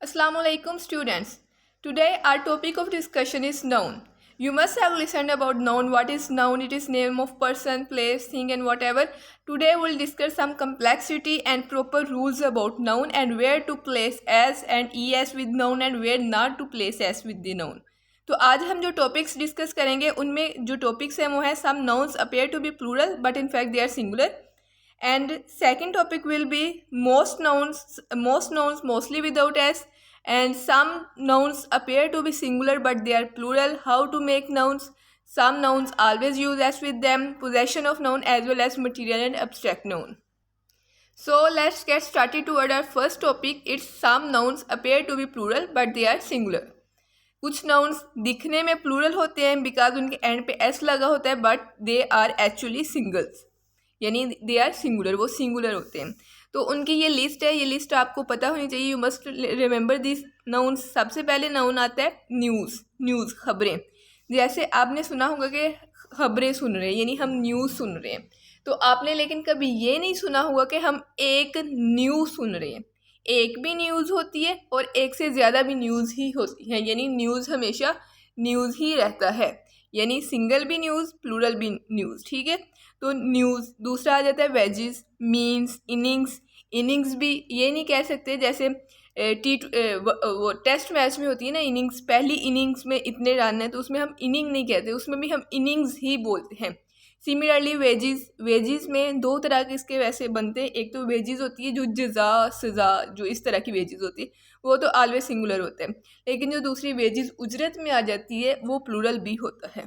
Assalamu alaikum students. Today our topic of discussion is noun. You must have listened about noun. What is noun? It is name of person, place, thing and whatever. Today we'll discuss some complexity and proper rules about noun and where to place as and es with noun and where not to place as with the noun. तो आज हम जो topics discuss करेंगे उनमें जो topics हैं वो है some nouns appear to be plural but in fact they are singular. And second topic will be most nouns mostly without s, and some nouns appear to be singular but they are plural. How to make nouns? Some nouns always use s with them. Possession of noun as well as material and abstract noun. So let's get started toward our first topic. It's some nouns appear to be plural but they are singular. कुछ nouns दिखने में plural होते हैं because उनके and पे S लगा होता है but they are actually singles, यानी दे आर सिंगुलर, वो सिंगुलर होते हैं. तो उनकी ये लिस्ट है, ये लिस्ट आपको पता होनी चाहिए. You must remember this nouns. सबसे पहले नाउन आता है न्यूज़ खबरें. जैसे आपने सुना होगा कि खबरें सुन रहे हैं, यानी हम न्यूज़ सुन रहे हैं. तो आपने लेकिन कभी ये नहीं सुना होगा कि हम एक न्यूज़ सुन रहे हैं. एक भी न्यूज़ होती है और एक से ज़्यादा भी न्यूज़ ही होती है, यानी न्यूज़ हमेशा न्यूज़ ही रहता है, यानी सिंगल भी न्यूज़ प्लूरल भी न्यूज़. ठीक है, तो न्यूज़. दूसरा आ जाता है वेजेस, मीन्स, इनिंग्स भी ये नहीं कह सकते जैसे वो टेस्ट मैच में होती है ना इनिंग्स, पहली इनिंग्स में इतने रन है तो उसमें हम इनिंग नहीं कहते, उसमें भी हम इनिंग्स ही बोलते हैं. सिमिलरली वेजिस में दो तरह के इसके वैसे बनते हैं. एक तो वेजिस होती है जो जज़ा सज़ा, जो इस तरह की वेजिस होती है वो तो ऑलवेज सिंगुलर होते हैं. लेकिन जो दूसरी वेजिस उजरत में आ जाती है वो प्लूरल भी होता है.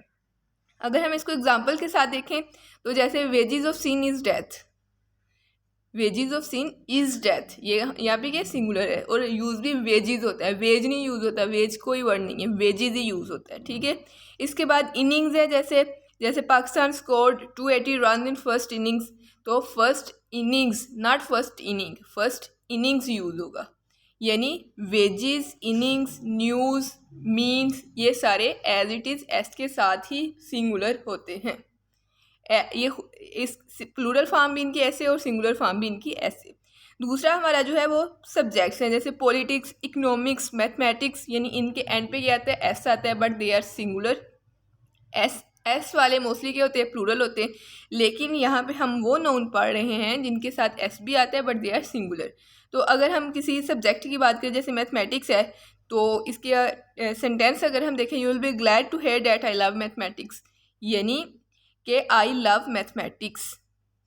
अगर हम इसको एग्जाम्पल के साथ देखें तो जैसे wages of sin is death, wages of sin is death, ये यहाँ पे क्या सिंगुलर है और यूज़ भी वेजिस होता है, वेज नहीं यूज़ होता. वेज कोई वर्ड नहीं है, वेजिस ही यूज़ होता है. ठीक है, इसके बाद इनिंग्स है. जैसे Pakistan scored 280 run in first innings, तो first innings not first inning, first innings use होगा. यानी वेजिस, इनिंग्स, न्यूज़, मीन्स ये सारे एज इट इज़ एस के साथ ही सिंगुलर होते हैं. ये इस प्लूरल फॉर्म भी इनकी ऐसे और सिंगुलर फॉर्म भी इनकी ऐसे. दूसरा हमारा जो है वो सब्जेक्ट्स हैं, जैसे पॉलिटिक्स, इकोनॉमिक्स, मैथमेटिक्स, यानी इनके एंड पे क्या आता है एस आता है but they are singular. S वाले मोस्टली क्या होते हैं प्लूरल होते हैं. लेकिन यहाँ पे हम वो नाउन पढ़ रहे हैं जिनके साथ एस भी आता है बट दे आर सिंगुलर. तो अगर हम किसी सब्जेक्ट की बात करें जैसे मैथमेटिक्स है तो इसके सेंटेंस अगर हम देखें, you will be glad to hear that I love mathematics, यानी कि I love mathematics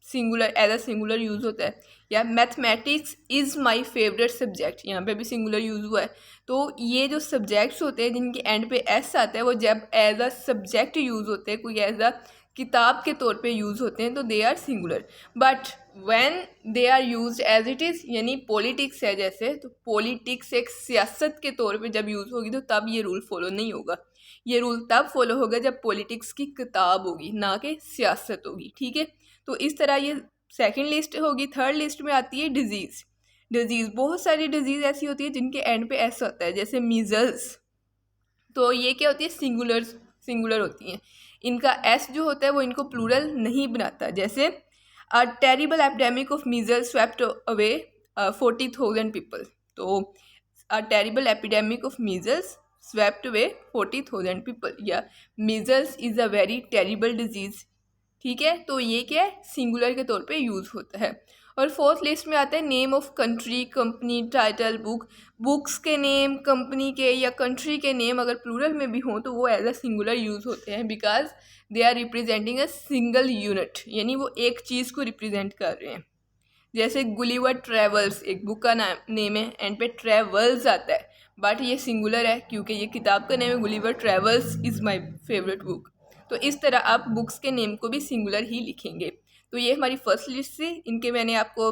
singular as a singular use होता है. या mathematics is my favourite subject, यहाँ पे भी सिंगुलर यूज़ हुआ है. तो ये जो सब्जेक्ट्स होते हैं जिनके एंड पे एस आता है वो जब एज अ सब्जेक्ट यूज़ होते हैं, कोई एज अ किताब के तौर पे यूज़ होते हैं तो they are singular. But when they are used as it is, यानी पॉलिटिक्स है जैसे, तो पॉलिटिक्स एक सियासत के तौर पे जब यूज़ होगी तो तब ये रूल फॉलो नहीं होगा. ये रूल तब फॉलो होगा जब पॉलिटिक्स की किताब होगी, ना कि सियासत होगी. ठीक है, तो इस तरह ये सेकंड लिस्ट होगी. थर्ड लिस्ट में आती है डिजीज़. बहुत सारी डिजीज़ ऐसी होती है जिनके एंड पे एस होता है, जैसे मीज़ल्स, तो ये क्या होती है सिंगुलर होती हैं. इनका एस जो होता है वो इनको प्लूरल नहीं बनाता. जैसे a terrible epidemic of measles swept away 40,000 people, तो a terrible epidemic of measles swept away 40,000 people, या measles is a very terrible disease. ठीक है, तो ये क्या है सिंगुलर के तौर पे यूज़ होता है. और फोर्थ लिस्ट में आता है name of country, company, title, book. Books के नेम, कंपनी के या कंट्री के नेम अगर प्लूरल में भी हों तो वो एज अ सिंगुलर यूज़ होते हैं because they are representing a single unit, यानी वो एक चीज़ को रिप्रेजेंट कर रहे हैं. जैसे गुलिवर ट्रेवल्स एक बुक का नेम है, एंड पे ट्रेवल्स आता है बट ये सिंगुलर है क्योंकि ये किताब का नेम है. Gulliver travels is my favourite book. तो इस तरह आप बुक्स के नेम को भी सिंगुलर ही लिखेंगे. तो ये हमारी फर्स्ट लिस्ट थी. इनके मैंने आपको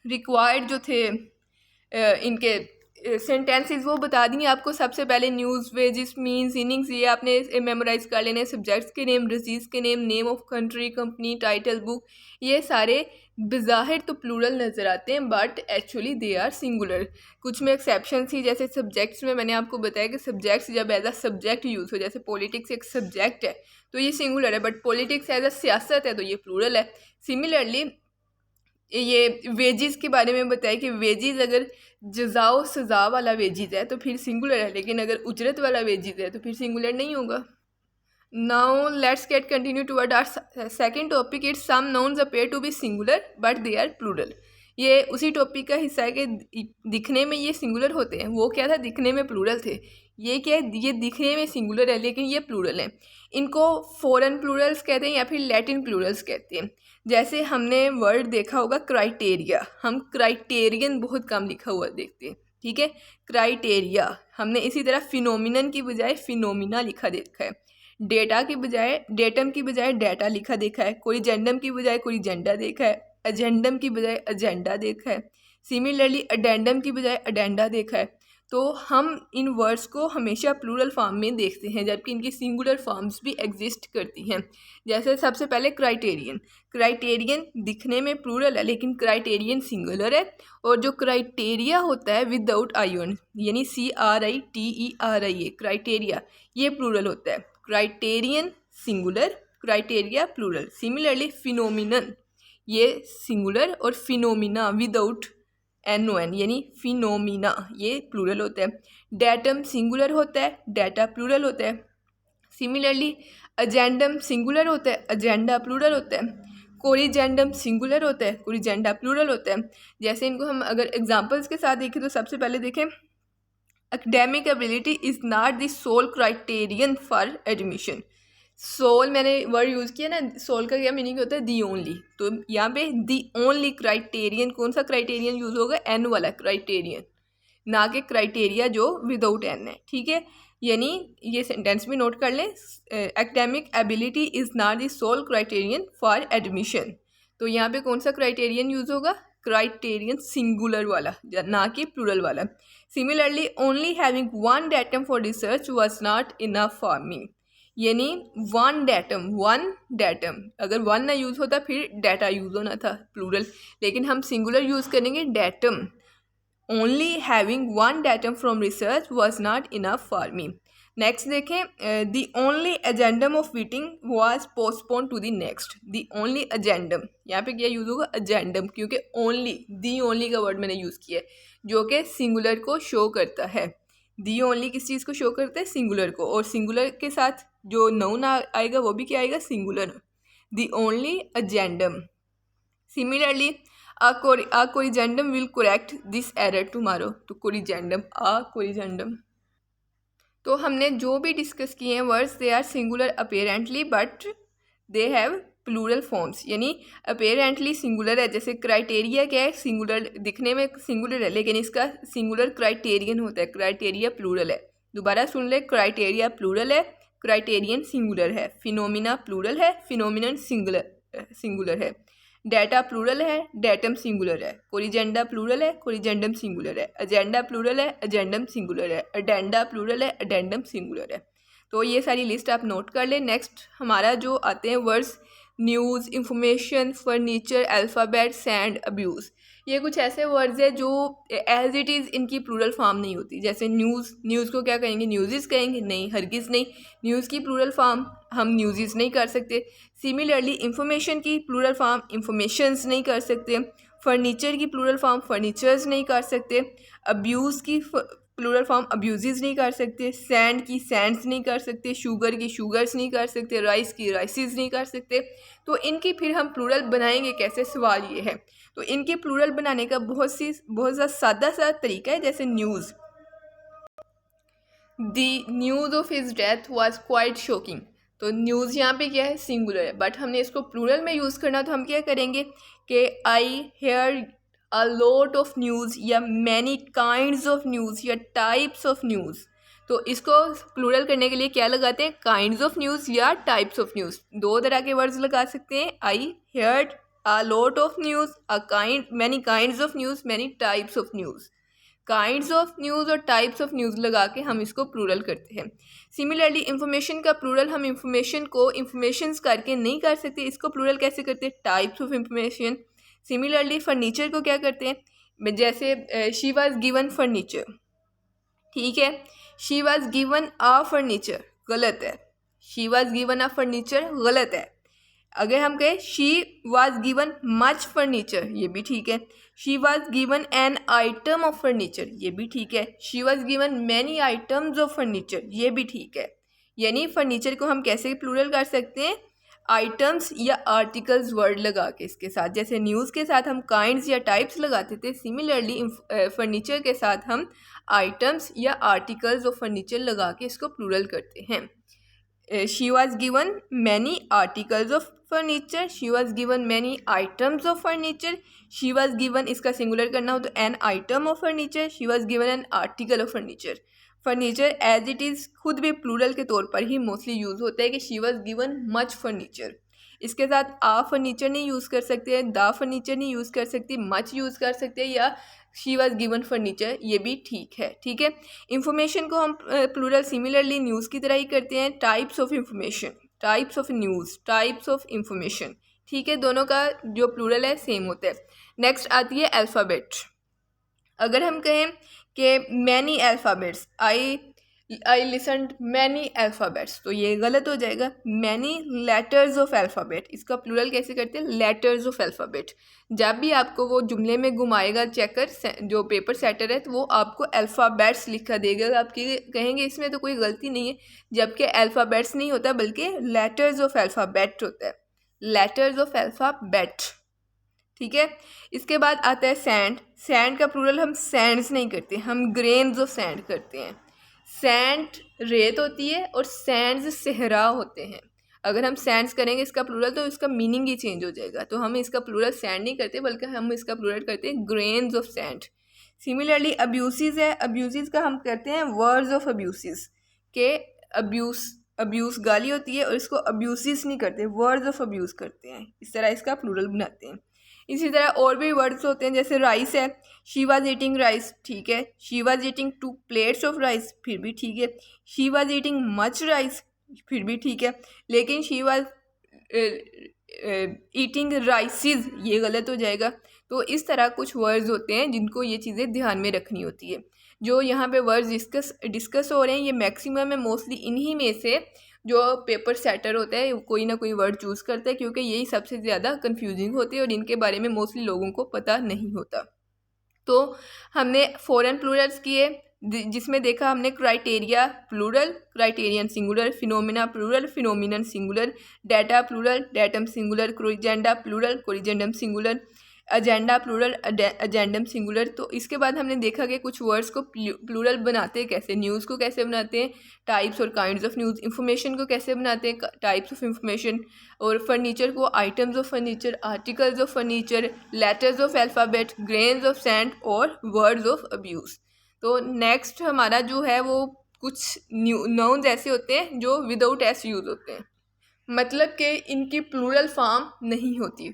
रिक्वायर्ड जो थे इनके सेंटेंसेस वो बता दी आपको. सबसे पहले न्यूज़, वेजिस, मीन्स, इनिंग्स ये आपने मेमोराइज कर लेने. सब्जेक्ट्स के नेम, डिजीज़ के name, name of country, company, title, book, ये सारे बज़ाहिर तो प्लूरल नज़र आते हैं but actually they are singular. कुछ में एक्सेप्शन थी, जैसे सब्जेक्ट्स में मैंने आपको बताया कि सब्जेक्ट्स जब एज अ सब्जेक्ट यूज़ हो, जैसे पॉलिटिक्स एक सब्जेक्ट है तो ये सिंगुलर है, बट पॉलिटिक्स एज अ सियासत है तो ये प्लूरल है. सिमिलरली ये वेजिस के बारे में बताया कि वेजिस अगर जज़ाओ सज़ा वाला वेजिज है तो फिर सिंगुलर है, लेकिन अगर उजरत वाला वेजिज है तो फिर सिंगुलर नहीं होगा। Now let's get continue toward our second topic. It's some nouns appear to be singular but they are plural. ये उसी टॉपिक का हिस्सा है कि दिखने में ये सिंगुलर होते हैं। वो क्या था, दिखने में प्लूरल थे। ये क्या है, ये दिखने में सिंगुलर है लेकिन ये प्लूरल है। इनको फॉरेन प्लूरल्स कहते हैं या फिर लैटिन प्लूरल्स कहते हैं। जैसे हमने वर्ड देखा होगा क्राइटेरिया, हम क्राइटेरियन बहुत कम लिखा हुआ देखते हैं, ठीक है, क्राइटेरिया। हमने इसी तरह फिनोमिनन की बजाय फिनोमिना लिखा देखा है। डेटा की बजाय डेटम की बजाय डाटा लिखा देखा है। कोरिजेंडम की बजाय कोरिजेंडा देखा है। एजेंडम की बजाय एजेंडा देखा है। सिमिलरली अडेंडम की बजाय अडेंडा देखा है। तो हम इन वर्ड्स को हमेशा प्लूरल फॉर्म में देखते हैं, जबकि इनकी सिंगुलर फॉर्म्स भी एग्जिस्ट करती हैं। जैसे सबसे पहले क्राइटेरियन। क्राइटेरियन दिखने में प्लूरल है लेकिन क्राइटेरियन सिंगुलर है। और जो क्राइटेरिया होता है विदाउट आयोन, यानी CRITERIA, क्राइटेरिया, ये प्लूरल होता है। Criterion singular, criteria plural. Similarly phenomenon, ये सिंगुलर, और फिनोमिना विदाउट NON यानी फिनोमिना, ये प्लूरल होता है। डेटम सिंगुलर होता है, डाटा प्लूरल होता है। सिमिलरली एजेंडम सिंगुलर होता है, एजेंडा प्लूरल होता है। कोरिजेंडम सिंगुलर होता है, कोरिजेंडा प्लूरल होता है। जैसे इनको हम अगर एग्जांपल्स के साथ देखें तो सबसे पहले देखें, academic ability is not the sole criterion for admission. Sole मैंने वर्ड यूज़ किया ना, सोल का क्या मीनिंग होता है, दी ओनली। तो यहाँ पे दी ओनली क्राइटेरियन, कौन सा क्राइटेरियन यूज़ होगा, N वाला क्राइटेरियन, ना कि क्राइटेरिया जो विदाउट N है, ठीक है। यानी ये सेंटेंस भी नोट कर लें, academic ability is not the sole criterion for admission. तो यहाँ पे कौन सा क्राइटेरियन यूज़ होगा, क्राइटेरियन सिंगुलर वाला, ना कि प्लूरल वाला। Similarly only having one datum for research was not enough for me, यानी वन डेटम, अगर वन ना यूज़ होता फिर डाटा यूज़ होना था, प्लूरल, लेकिन हम सिंगुलर यूज़ करेंगे datum. Only having one datum from research was not enough for me. Next देखें, the only agendum of meeting was postpone to the next. The only agendum, यहाँ पे क्या use होगा, एजेंडम, क्योंकि only, the only का word मैंने use किया है जो कि सिंगुलर को शो करता है। दी ओनली किस चीज़ को शो करता है, सिंगुलर को, और सिंगुलर के साथ जो नाउन आएगा वो भी क्या आएगा, singular. The only agendum. Similarly a corrigendum will correct this error tomorrow। तो corrigendum, a corrigendum। तो हमने जो भी डिस्कस किए हैं words, they are singular apparently but they have plural forms, यानी अपेरेंटली सिंगुलर है। जैसे क्राइटेरिया क्या है, सिंगुलर, दिखने में सिंगुलर है लेकिन इसका सिंगुलर क्राइटेरियन होता है, क्राइटेरिया प्लूरल है। दोबारा सुन ले, क्राइटेरिया प्लूरल है, क्राइटेरियन सिंगुलर है। फिनोमिना प्लूरल है, फिनोमिनन सिंगुलर है। डाटा प्लूरल है, डेटम सिंगुलर है। कोरिजेंडा प्लूरल है, कोरिजेंडम सिंगुलर है। एजेंडा प्लूरल है, एजेंडम सिंगुलर है। अडेंडा प्लूरल है, अडेंडम सिंगुलर है। तो ये सारी लिस्ट आप नोट कर लें। नेक्स्ट हमारा जो आते हैं words, news, information, furniture, alphabet, sand, abuse. ये कुछ ऐसे वर्ड्स है जो एज इट इज़ इनकी प्लूरल फॉर्म नहीं होती। जैसे न्यूज़ को क्या कहेंगे, न्यूज़ कहेंगे, नहीं, हरगिज़ नहीं। न्यूज़ की प्लूरल फॉर्म हम न्यूज़ नहीं कर सकते। सिमिलरली इंफॉर्मेशन की प्लूरल फॉर्म इंफॉर्मेशंस नहीं कर सकते। फर्नीचर की प्लूरल फॉर्म फर्नीचर्स नहीं कर सकते। अब्यूज़ की प्लूरल फॉर्म अब्यूज़ नहीं कर सकते। सैंड की सैंड्स नहीं कर सकते। शुगर की शुगर्स नहीं कर सकते। राइस की राइसिस नहीं कर सकते। तो इनकी फिर हम प्लूरल बनाएंगे कैसे, सवाल ये है। तो इनके प्लूरल बनाने का बहुत ज़्यादा सादा सा तरीका है। जैसे news, the news of his death was quite shocking. तो न्यूज़ यहाँ पे क्या है, सिंगुलर है, बट हमने इसको प्लूरल में यूज़ करना, तो हम क्या करेंगे कि I hear a lot of news, या मैनी काइंड्स ऑफ न्यूज़, या टाइप्स ऑफ न्यूज़। तो इसको प्लूरल करने के लिए क्या लगाते हैं, काइंड्स ऑफ न्यूज़ या टाइप्स ऑफ न्यूज़। दो तरह के वर्ड्स लगा सकते हैं, I heard a lot of news, many kinds of news, many types of news. Kinds of news और टाइप्स ऑफ न्यूज़ लगा के हम इसको प्लूरल करते हैं। सिमिलरली इंफॉर्मेशन का प्लूरल हम इंफॉर्मेशन को इंफॉर्मेशंस करके नहीं कर सकते, इसको प्लूरल कैसे करते हैं, types of information. Similarly furniture को क्या करते हैं, जैसे शी वाज गिवन फर्नीचर, ठीक है, she was given a furniture, गलत है। She was given a furniture गलत है। अगर हम कहें she was given much furniture, ये भी ठीक है। She was given N item of furniture, ये भी ठीक है। She was given many items of furniture, ये भी ठीक है। यानी फर्नीचर को हम कैसे प्लूरल कर सकते हैं, आइटम्स या आर्टिकल्स वर्ड लगा के इसके साथ। जैसे न्यूज़ के साथ हम काइंड्स या टाइप्स लगाते थे, सिमिलरली फर्नीचर के साथ हम आइटम्स या आर्टिकल्स ऑफ फर्नीचर लगा के इसको प्लूरल करते हैं। She was given many articles of furniture, she was given many items of furniture. She was given इसका सिंगुलर करना हो तो an item of furniture, she was given an article of furniture. Furniture as it is खुद भी plural के तौर पर ही mostly use होता है कि she was given much furniture. इसके साथ आ फर्नीचर नहीं यूज़ कर सकते हैं, दा फर्नीचर नहीं यूज़ कर सकती, मच यूज़ कर सकते हैं, या शी वॉज गिवन फर्नीचर, ये भी ठीक है। ठीक है, इंफॉर्मेशन को हम प्लूरल सिमिलरली न्यूज़ की तरह ही करते हैं। Types of information, types of news, types of information, ठीक है, दोनों का जो प्लूरल है सेम होता है। नेक्स्ट आती है अल्फ़ाबेट। अगर हम कहें कि मैनी अल्फ़ाबेट्स, आई लिसन्ड मैनी अल्फ़ाबेट्स, तो ये गलत हो जाएगा। मैनी लेटर्स ऑफ अल्फ़ाबेट, इसका प्लूरल कैसे करते हैं, लेटर्स ऑफ अल्फ़ाबेट। जब भी आपको वो जुमले में घुमाएगा चेकर, जो पेपर सेटर है, तो वो आपको अल्फ़ाबेट्स लिखा देगा। आप कहेंगे इसमें तो कोई गलती नहीं है, जबकि अल्फ़ाबेट्स नहीं होता बल्कि लेटर्स ऑफ अल्फ़ाबेट होता है, लेटर्स ऑफ अल्फ़ाबेट। ठीक है, इसके बाद आता है सैंड। सैंड का प्लूरल हम सैंड्स नहीं करते, हम ग्रेन्स ऑफ सैंड करते हैं। सैंड रेत होती है और सैंड्स सहरा होते हैं। अगर हम सैंड्स करेंगे इसका प्लूरल तो इसका मीनिंग ही चेंज हो जाएगा, तो हम इसका प्लूरल सैंड नहीं करते बल्कि हम इसका प्लूरल करते हैं grains of sand. Similarly abuses है, अब्यूसेस का हम करते हैं वर्ड्स ऑफ अब्यूसेस, के अब्यूज़ गाली होती है और इसको अब्यूसेस नहीं करते, वर्ड्स ऑफ अब्यूज़ करते हैं। इस तरह इसका प्लूरल बनाते हैं। इसी तरह और भी वर्ड्स होते हैं, जैसे राइस है, शी वॉज ईटिंग राइस, ठीक है। She was eating 2 plates of rice, फिर भी ठीक है। She was eating much rice, फिर भी ठीक है। लेकिन शी वॉज ईटिंग राइसिस, ये गलत हो जाएगा। तो इस तरह कुछ वर्ड्स होते हैं जिनको ये चीज़ें ध्यान में रखनी होती है। जो यहाँ पे वर्ड्स डिस्कस हो रहे हैं, ये मैक्सिमम है मोस्टली इन्हीं में से जो पेपर सेटर होता है कोई ना कोई वर्ड चूज़ करता है, क्योंकि यही सबसे ज़्यादा कंफ्यूजिंग होती है और इनके बारे में मोस्टली लोगों को पता नहीं होता। तो हमने फॉरेन प्लूरल्स किए, जिसमें देखा हमने criteria plural, criterion singular, phenomena plural, phenomenon singular, data plural, datum singular, corrigenda plural, corrigendum singular, agenda plural, agendum singular. तो इसके बाद हमने देखा कि कुछ वर्ड्स को प्लूरल बनाते हैं कैसे, न्यूज़ को कैसे बनाते हैं, टाइप्स और काइंड्स ऑफ न्यूज़, इंफॉर्मेशन को कैसे बनाते हैं, टाइप्स ऑफ इंफॉर्मेशन, और फर्नीचर को items of furniture, articles of furniture, letters of alphabet, grains of sand और वर्ड्स ऑफ अब्यूज़। तो नेक्स्ट हमारा जो है वो कुछ नाउन्स ऐसे होते हैं जो विदाउट एस यूज़ होते हैं, मतलब कि इनकी प्लूरल फॉर्म नहीं होती।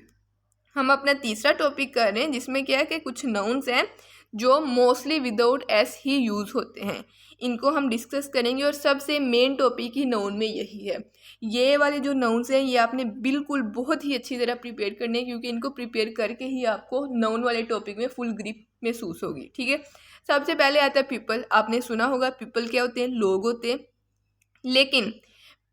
हम अपना तीसरा टॉपिक कर रहे हैं जिसमें क्या है कि कुछ नाउन्स हैं जो मोस्टली विदाउट एस ही यूज़ होते हैं, इनको हम डिस्कस करेंगे। और सबसे मेन टॉपिक ही नाउन में यही है। ये वाले जो नाउन्स हैं ये आपने बिल्कुल बहुत ही अच्छी तरह प्रिपेयर करने हैं, क्योंकि इनको प्रिपेयर करके ही आपको नाउन वाले टॉपिक में फुल ग्रिप महसूस होगी। ठीक है, सबसे पहले आता है पीपल। आपने सुना होगा पीपल क्या होते हैं, लोग होते हैं। लेकिन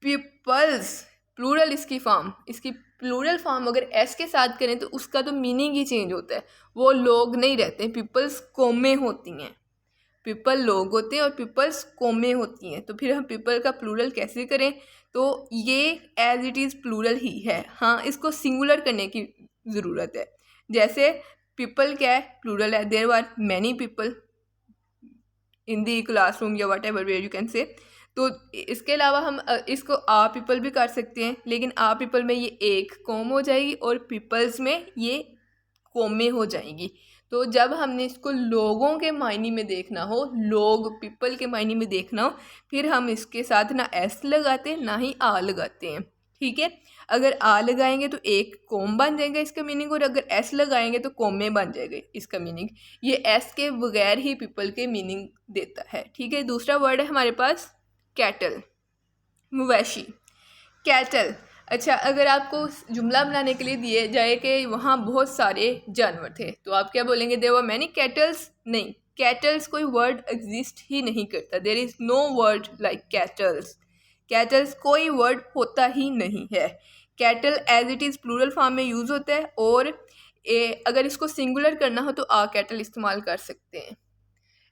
पीपल्स प्लूरल इसकी प्लूरल फॉर्म अगर एस के साथ करें तो उसका तो मीनिंग ही चेंज होता है, वो लोग नहीं रहते हैं, पीपल्स कौमें होती हैं। पीपल लोग होते हैं और पीपल्स कौमें होती हैं। तो फिर हम पीपल का प्लूरल कैसे करें, तो ये एज इट इज़ प्लूरल ही है। हाँ, इसको सिंगुलर करने की ज़रूरत है। जैसे पीपल क्या है, प्लूरल है, there are many people in the classroom या whatever where you can say. तो इसके अलावा हम इसको आ पीपल भी कर सकते हैं, लेकिन आ पीपल में ये एक कौम हो जाएगी और पीपल्स में ये कौमें हो जाएंगी। तो जब हमने इसको लोगों के मायने में देखना हो, लोग पीपल के मायने में देखना हो, फिर हम इसके साथ ना एस लगाते हैं ना ही आ लगाते हैं। ठीक है, अगर आ लगाएंगे तो एक कौम बन जाएगा इसका मीनिंग, और अगर एस लगाएंगे तो कौमें बन जाएगा इसका मीनिंग। ये एस के बगैर ही पीपल के मीनिंग देता है। ठीक है, दूसरा वर्ड है हमारे पास कैटल, मवेशी, कैटल। अच्छा, अगर आपको जुमला बनाने के लिए दिए जाए कि वहाँ बहुत सारे जानवर थे, तो आप क्या बोलेंगे, देयर वर मैनी कैटल्स? नहीं, कैटल्स कोई वर्ड एग्जिस्ट ही नहीं करता। There is no word like cattles. Cattles कोई वर्ड होता ही नहीं है। Cattle as it is plural form में यूज़ होता है, और अगर इसको सिंगुलर करना हो तो आ कैटल इस्तेमाल कर सकते हैं।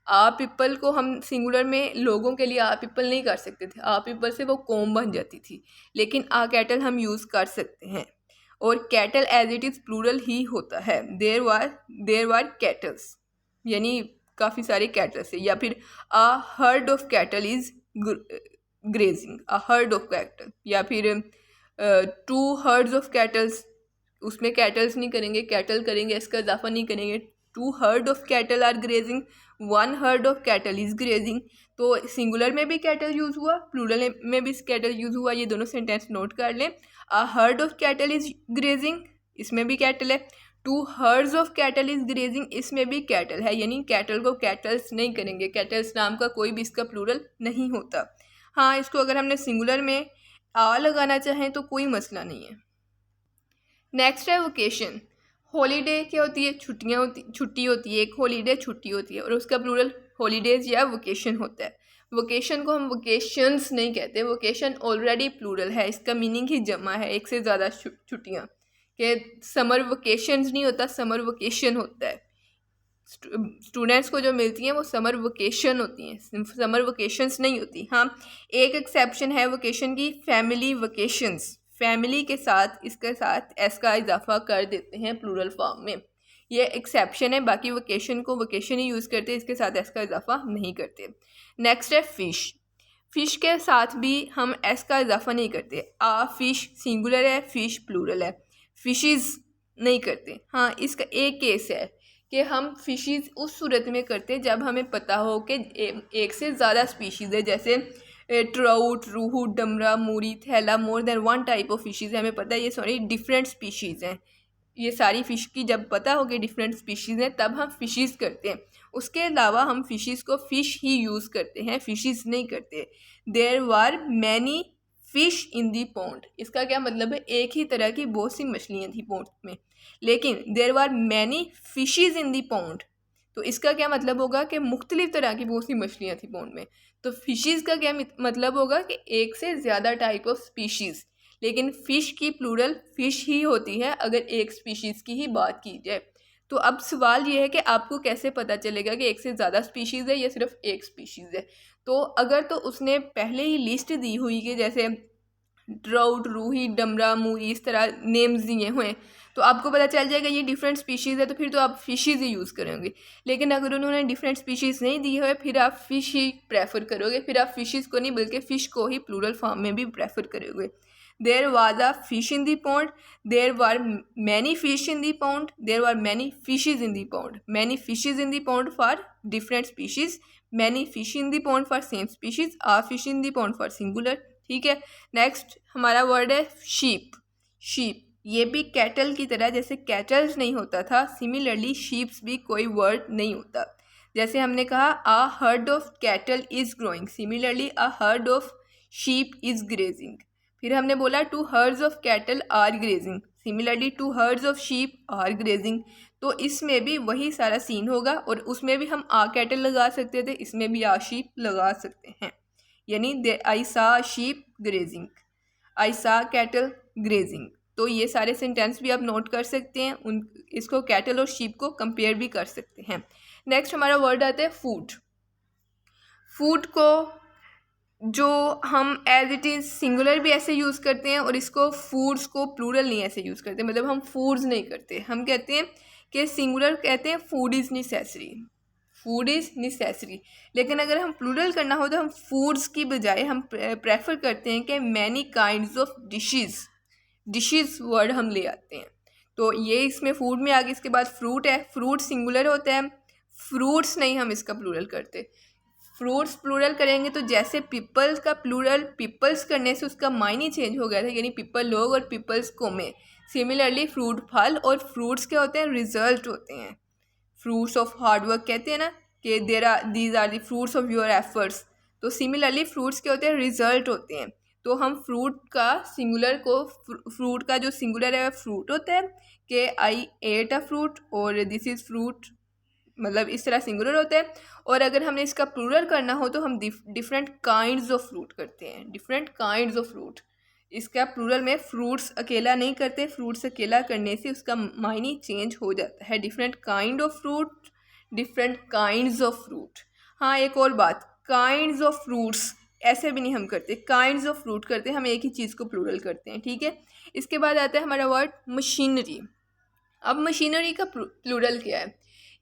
आ पीपल को हम सिंगुलर में लोगों के लिए आ पीपल नहीं कर सकते थे, आ पीपल से वो कौम बन जाती थी, लेकिन आ कैटल हम यूज़ कर सकते हैं। और cattle as it is plural ही होता है, देर वार कैटल्स, यानी काफ़ी सारे कैटल्स है। या फिर a herd of cattle is grazing, a herd of cattle, या फिर 2 हर्ड्स ऑफ कैटल्स, उसमें कैटल्स नहीं करेंगे, कैटल करेंगे, इसका इजाफा नहीं करेंगे। 2 herd of cattle are grazing, 1 herd of cattle is grazing. तो सिंगुलर में भी कैटल यूज़ हुआ, प्लूरल में भी कैटल यूज़ हुआ, ये दोनों सेंटेंस नोट कर लें। अ herd of cattle is grazing, इसमें भी कैटल है। 2 herds of cattle is grazing, इसमें भी कैटल है, यानी कैटल को कैटल्स नहीं करेंगे, कैटल्स नाम का कोई भी इसका प्लूरल नहीं होता। हाँ, इसको अगर हमने सिंगुलर में आ लगाना चाहें तो कोई मसला नहीं है। नेक्स्ट है वोकेशन। हॉलीडे क्या होती है? छुट्टी होती है, एक हॉलीडे छुट्टी होती है, और उसका प्लूरल हॉलीडेज या वोकेशन होता है। वोकेशन को हम वोकेशंस नहीं कहते, वोकेशन ऑलरेडी प्लूरल है, इसका मीनिंग ही जमा है, एक से ज़्यादा छुट्टियाँ, कि समर वोकेशंस नहीं होता, समर वोकेशन होता है। स्टूडेंट्स को जो मिलती हैं वो समर वोकेशन होती हैं, समर वोकेशंस नहीं होती। हाँ, एक एक्सेप्शन है वोकेशन की, फैमिली वोकेशंस, फैमिली के साथ इसके साथ एस का इजाफा कर देते हैं प्लूरल फॉर्म में, ये एक्सेप्शन है। बाकी वोकेशन को वोकेशन ही यूज़ करते हैं, इसके साथ एस का इजाफा नहीं करते। नेक्स्ट है फ़िश। फ़िश के साथ भी हम एस का इजाफा नहीं करते। आ फ़िश सिंगुलर है, फ़िश प्लूरल है, फ़िशेज़ नहीं करते। हाँ, इसका एक केस है कि हम फ़िशेज़ उस सूरत में करते जब हमें पता हो कि एक से ज़्यादा स्पीशीज़ है, जैसे ट्राउट, रूहू, डमरा, मूरी, थैला, more than 1 type of fishes है, हमें पता है ये सारी डिफरेंट स्पीशीज़ हैं। ये सारी फ़िश की जब पता हो कि डिफरेंट स्पीशीज़ हैं तब हम फ़िशेज़ करते हैं। उसके अलावा हम फ़िशेज़ को फ़िश ही यूज़ करते हैं, फ़िशेज़ नहीं करते। There were many fish in the pond, इसका क्या मतलब है? एक ही तरह की बहुत सी मछलियाँ थी पॉन्ड में, लेकिन there were many fishes in the pond, तो इसका क्या मतलब होगा कि मुख्तलिफ तरह की बहुत सी मछलियाँ थी पॉन्ड में। तो फिशेज़ का क्या मतलब होगा कि एक से ज़्यादा टाइप ऑफ स्पीशीज़, लेकिन फ़िश की प्लूरल फ़िश ही होती है अगर एक स्पीशीज़ की ही बात की जाए। तो अब सवाल ये है कि आपको कैसे पता चलेगा कि एक से ज़्यादा स्पीशीज़ है या सिर्फ एक स्पीशीज़ है। तो अगर तो उसने पहले ही लिस्ट दी हुई कि जैसे ट्राउट, रूही, डमरा, मूरी, इस तरह नेम्स दिए हुए हैं, तो आपको पता चल जाएगा ये डिफरेंट स्पीशीज़ है, तो फिर तो आप फिशेज़ ही यूज़ करेंगे। लेकिन अगर उन्होंने डिफरेंट स्पीशीज़ नहीं दी है, फिर आप फ़िश ही प्रेफर करोगे, फिर आप फिशेज़ को नहीं बल्कि फ़िश को ही प्लूरल फॉर्म में भी प्रेफर करोगे। There was a fish in the pond, there were many fish in the pond, there were many fishes in the pond, many fishes in the pond for different species, many fish in the pond for same species, a fish in the pond for singular. ठीक है, next हमारा word है sheep. Sheep ये भी cattle की तरह, जैसे kettles नहीं होता था, सिमिलरली शीप्स भी कोई वर्ड नहीं होता। जैसे हमने कहा a herd of cattle is growing, similarly a herd of sheep is grazing. फिर हमने बोला 2 herds of cattle are grazing, similarly 2 herds of sheep are grazing. तो इसमें भी वही सारा सीन होगा, और उसमें भी हम आ कैटल लगा सकते थे, इसमें भी आ शीप लगा सकते हैं, यानी आई सा शीप ग्रेजिंग, आई सा कैटल ग्रेजिंग। तो ये सारे सेंटेंस भी आप नोट कर सकते हैं, उन इसको कैटल और शीप को कंपेयर भी कर सकते हैं। नेक्स्ट हमारा वर्ड आता है फूड। फूड को जो हम एज इट इज़ सिंगुलर भी ऐसे यूज़ करते हैं, और इसको फूड्स को प्लूरल नहीं ऐसे यूज़ करते, मतलब हम फूड्स नहीं करते, हम कहते हैं कि सिंगुलर कहते हैं food is necessary, food is necessary. लेकिन अगर हम प्लूरल करना हो तो हम फूड्स की बजाय हम प्रेफर करते हैं कि many kinds of dishes word हम ले आते हैं। तो ये इसमें फूड में आ गया। इसके बाद फ्रूट है, फ्रूट सिंगुलर होता है, फ्रूट्स नहीं हम इसका प्लूरल करते। फ्रूट्स प्लूरल करेंगे तो जैसे पीपल्स का प्लूरल पीपल्स करने से उसका मायने चेंज हो गया था, यानी पीपल लोग और पीपल्स कौमें। सिमिलरली फ्रूट फल, और फ्रूट्स क्या होते हैं? रिजल्ट होते हैं, फ्रूट्स ऑफ हार्डवर्क कहते हैं ना कि these are the fruits of your efforts. तो सिमिलरली फ्रूट्स क्या होते हैं? रिजल्ट होते हैं। तो हम फ्रूट का सिंगुलर को, फ्रूट का जो सिंगुलर है फ्रूट होता है कि आई एट अ फ्रूट, और दिस इज़ फ्रूट, मतलब इस तरह सिंगुलर होता है। और अगर हमने इसका प्लूरल करना हो तो हम डिफरेंट काइंड्स ऑफ फ्रूट करते हैं, डिफरेंट काइंड्स ऑफ फ्रूट, इसका प्लूरल में फ्रूट्स अकेला नहीं करते, फ्रूट्स अकेला करने से उसका मायने चेंज हो जाता है। Different kind of fruit, different kinds of fruit. हाँ, एक और बात, काइंड्स ऑफ फ्रूट्स ऐसे भी नहीं हम करते, काइंड्स ऑफ फ्रूट करते हैं, हम एक ही चीज़ को प्लूरल करते हैं, ठीक है। इसके बाद आता है हमारा वर्ड मशीनरी। अब मशीनरी का प्लूरल क्या है?